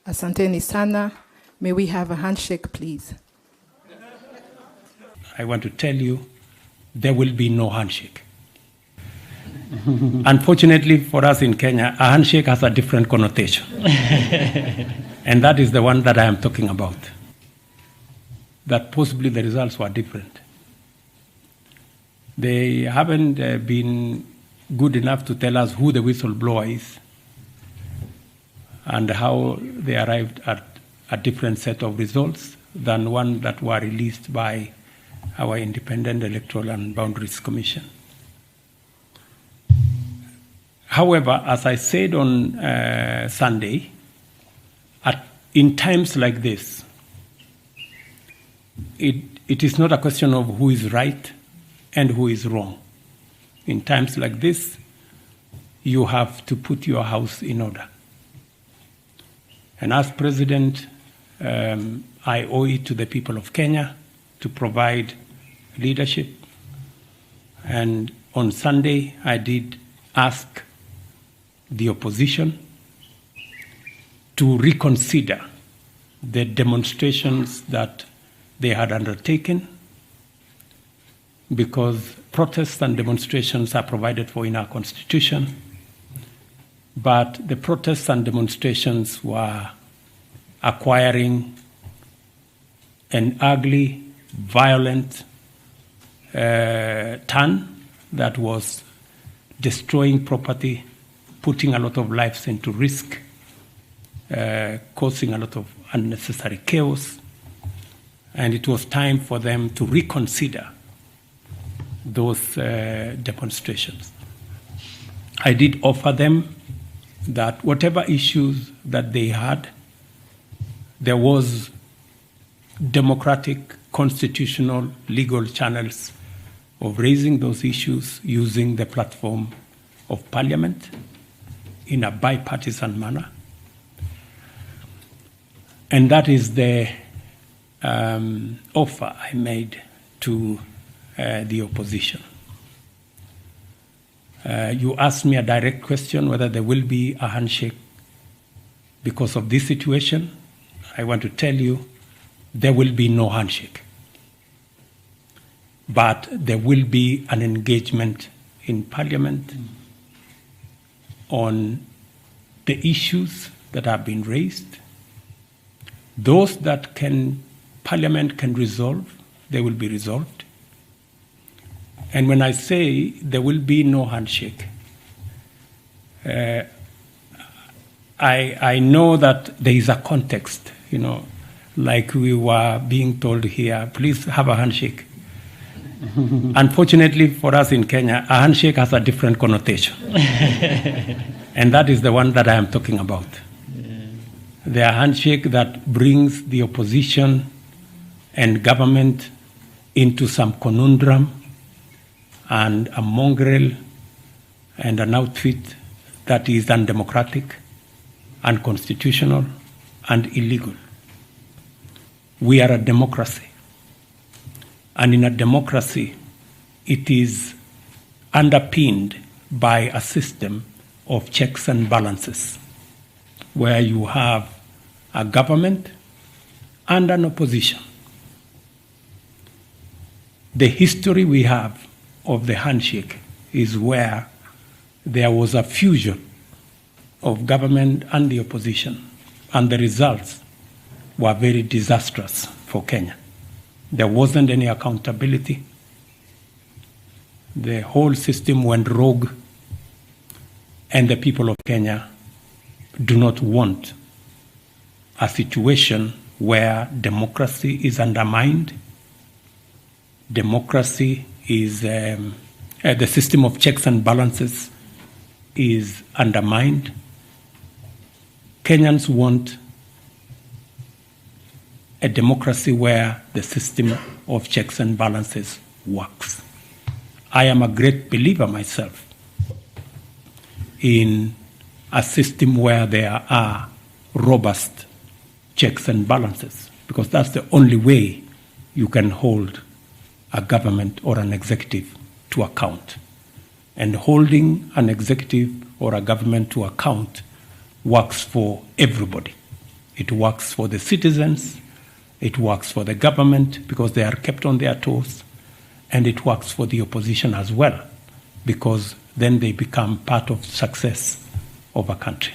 Asanteni sana. May we have a handshake, please? I want to tell you, there will be no handshake. Unfortunately for us in Kenya, a handshake has a different connotation. And that is the one that I am talking about. That possibly the results were different. They haven't been good enough to tell us who the whistleblower is and how they arrived at a different set of results than one that were released by our Independent Electoral and Boundaries Commission. However, as I said on Sunday, in times like this, it is not a question of who is right and who is wrong. In times like this, you have to put your house in order. And as president, I owe it to the people of Kenya to provide leadership. And on Sunday, I did ask the opposition to reconsider the demonstrations that they had undertaken, because protests and demonstrations are provided for in our constitution, but the protests and demonstrations were acquiring an ugly, violent turn that was destroying property, putting a lot of lives into risk, causing a lot of unnecessary chaos, and it was time for them to reconsider those demonstrations. I did offer them that whatever issues that they had, there was democratic, constitutional, legal channels of raising those issues using the platform of Parliament in a bipartisan manner. And that is the offer I made to the opposition. You asked me a direct question whether there will be a handshake because of this situation. I want to tell you, there will be no handshake. But there will be an engagement in Parliament on the issues that have been raised. Those that Parliament can resolve, they will be resolved. And when I say there will be no handshake, I know that there is a context, like we were being told here, please have a handshake. Unfortunately for us in Kenya, a handshake has a different connotation. And that is the one that I am talking about. The handshake that brings the opposition and government into some conundrum and a mongrel and an outfit that is undemocratic, unconstitutional, and illegal. We are a democracy. And in a democracy, it is underpinned by a system of checks and balances, where you have a government and an opposition. The history we have of the handshake is where there was a fusion of government and the opposition, and the results were very disastrous for Kenya. There wasn't any accountability. The whole system went rogue, and the people of Kenya do not want a situation where democracy is undermined. Democracy is, the system of checks and balances is undermined. Kenyans want a democracy where the system of checks and balances works. I am a great believer myself in a system where there are robust checks and balances, because that's the only way you can hold a government or an executive to account. And holding an executive or a government to account works for everybody. It works for the citizens, it works for the government because they are kept on their toes, and it works for the opposition as well because then they become part of success of a country.